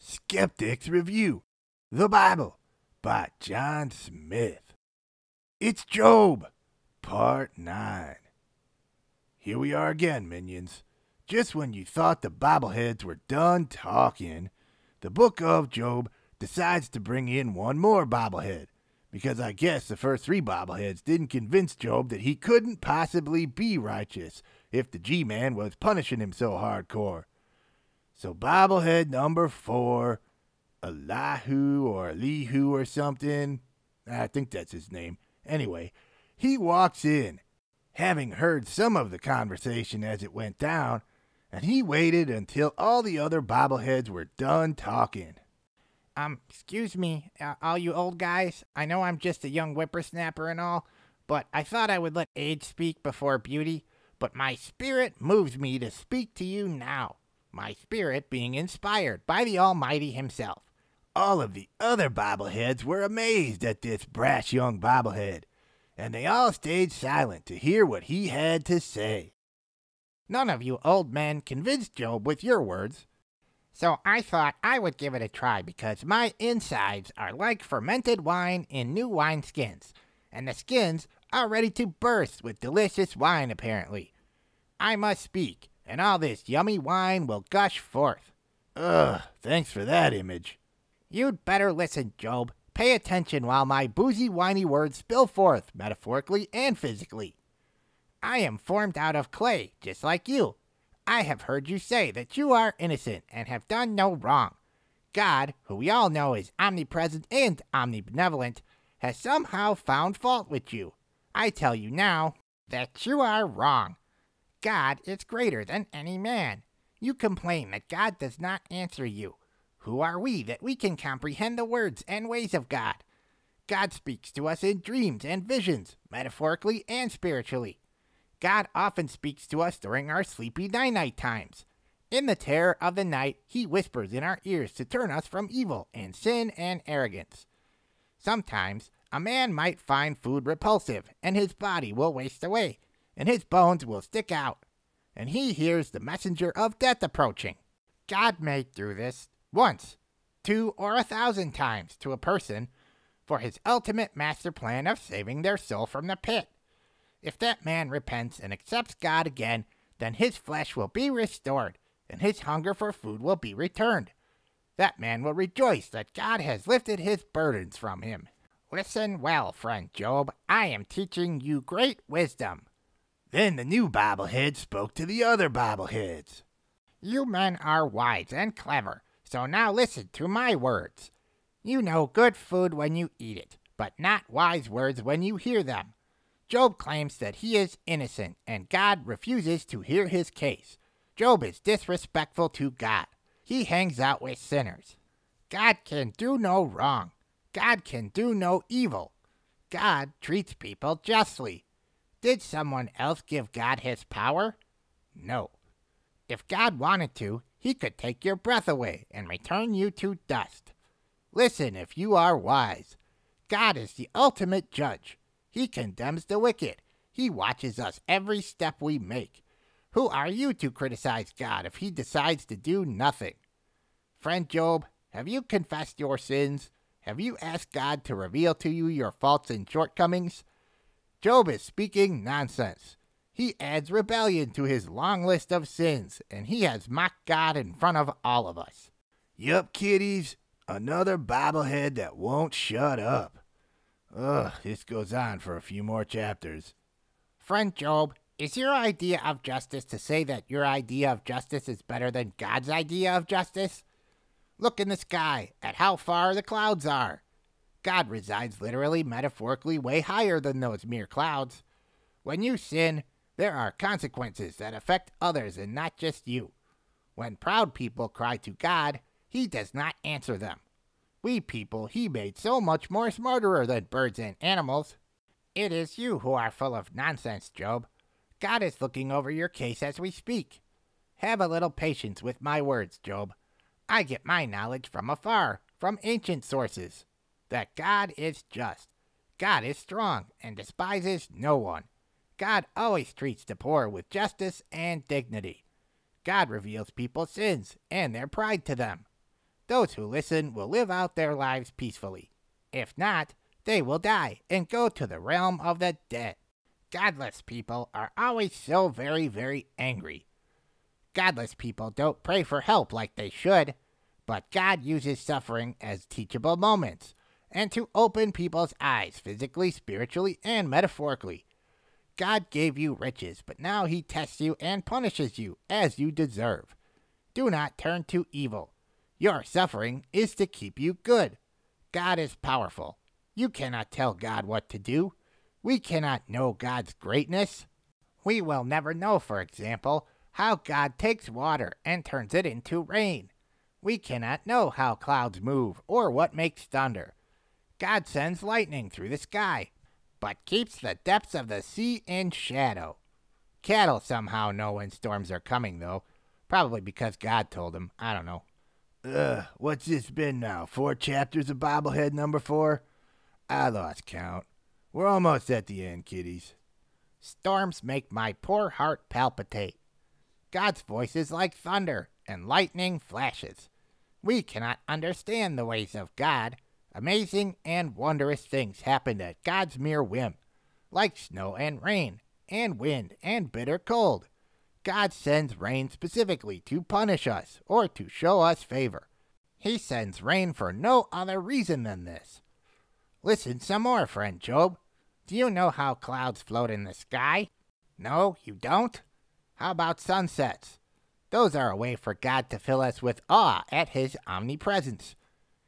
Skeptics Review The Bible by John Smith. It's Job, Part 9. Here we are again, minions. Just when you thought the bobbleheads were done talking, the book of Job decides to bring in one more bobblehead, because I guess the first three bobbleheads didn't convince Job that he couldn't possibly be righteous if the G-Man was punishing him so hardcore. So bobblehead number 4, Elihu or Elihu or something, I think that's his name. Anyway, he walks in, having heard some of the conversation as it went down, and he waited until all the other bobbleheads were done talking. Excuse me, all you old guys, I know I'm just a young whippersnapper and all, but I thought I would let age speak before beauty, but my spirit moves me to speak to you now. My spirit being inspired by the Almighty himself. All of the other bobbleheads were amazed at this brash young bobblehead, and they all stayed silent to hear what he had to say. None of you old men convinced Job with your words, so I thought I would give it a try because my insides are like fermented wine in new wineskins, and the skins are ready to burst with delicious wine apparently. I must speak, and all this yummy wine will gush forth. Thanks for that image. You'd better listen, Job. Pay attention while my boozy, whiny words spill forth, metaphorically and physically. I am formed out of clay, just like you. I have heard you say that you are innocent and have done no wrong. God, who we all know is omnipresent and omnibenevolent, has somehow found fault with you. I tell you now that you are wrong. God is greater than any man. You complain that God does not answer you. Who are we that we can comprehend the words and ways of God? God speaks to us in dreams and visions, metaphorically and spiritually. God often speaks to us during our sleepy night-night times. In the terror of the night, he whispers in our ears to turn us from evil and sin and arrogance. Sometimes, a man might find food repulsive, and his body will waste away, and his bones will stick out, and he hears the messenger of death approaching. God may do this once, 2 or 1,000 times to a person for his ultimate master plan of saving their soul from the pit. If that man repents and accepts God again, then his flesh will be restored, and his hunger for food will be returned. That man will rejoice that God has lifted his burdens from him. Listen well, friend Job, I am teaching you great wisdom. Then the new bobblehead spoke to the other bobbleheads. You men are wise and clever, so now listen to my words. You know good food when you eat it, but not wise words when you hear them. Job claims that he is innocent, and God refuses to hear his case. Job is disrespectful to God. He hangs out with sinners. God can do no wrong. God can do no evil. God treats people justly. Did someone else give God his power? No. If God wanted to, he could take your breath away and return you to dust. Listen if you are wise. God is the ultimate judge. He condemns the wicked. He watches us every step we make. Who are you to criticize God if he decides to do nothing? Friend Job, have you confessed your sins? Have you asked God to reveal to you your faults and shortcomings? Job is speaking nonsense. He adds rebellion to his long list of sins, and he has mocked God in front of all of us. Yup, kiddies, another bobblehead that won't shut up. This goes on for a few more chapters. Friend Job, is your idea of justice to say that your idea of justice is better than God's idea of justice? Look in the sky at how far the clouds are. God resides literally, metaphorically, way higher than those mere clouds. When you sin, there are consequences that affect others and not just you. When proud people cry to God, he does not answer them. We people he made so much more smarter than birds and animals. It is you who are full of nonsense, Job. God is looking over your case as we speak. Have a little patience with my words, Job. I get my knowledge from afar, from ancient sources. That God is just. God is strong and despises no one. God always treats the poor with justice and dignity. God reveals people's sins and their pride to them. Those who listen will live out their lives peacefully. If not, they will die and go to the realm of the dead. Godless people are always so very, very angry. Godless people don't pray for help like they should, but God uses suffering as teachable moments and to open people's eyes physically, spiritually, and metaphorically. God gave you riches, but now he tests you and punishes you as you deserve. Do not turn to evil. Your suffering is to keep you good. God is powerful. You cannot tell God what to do. We cannot know God's greatness. We will never know, for example, how God takes water and turns it into rain. We cannot know how clouds move or what makes thunder. God sends lightning through the sky, but keeps the depths of the sea in shadow. Cattle somehow know when storms are coming, though. Probably because God told them. I don't know. What's this been now? 4 chapters of Bobblehead number 4? I lost count. We're almost at the end, kiddies. Storms make my poor heart palpitate. God's voice is like thunder, and lightning flashes. We cannot understand the ways of God. Amazing and wondrous things happen at God's mere whim, like snow and rain, and wind and bitter cold. God sends rain specifically to punish us or to show us favor. He sends rain for no other reason than this. Listen some more, friend Job. Do you know how clouds float in the sky? No, you don't? How about sunsets? Those are a way for God to fill us with awe at his omnipresence.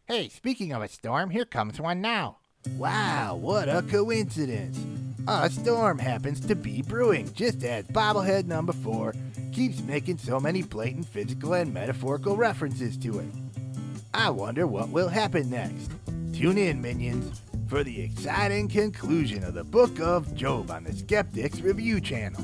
Hey, speaking of a storm, here comes one now. Wow, what a coincidence. A storm happens to be brewing just as Bobblehead number 4 keeps making so many blatant physical and metaphorical references to it. I wonder what will happen next. Tune in, minions, for the exciting conclusion of the Book of Job on the Skeptics Review channel.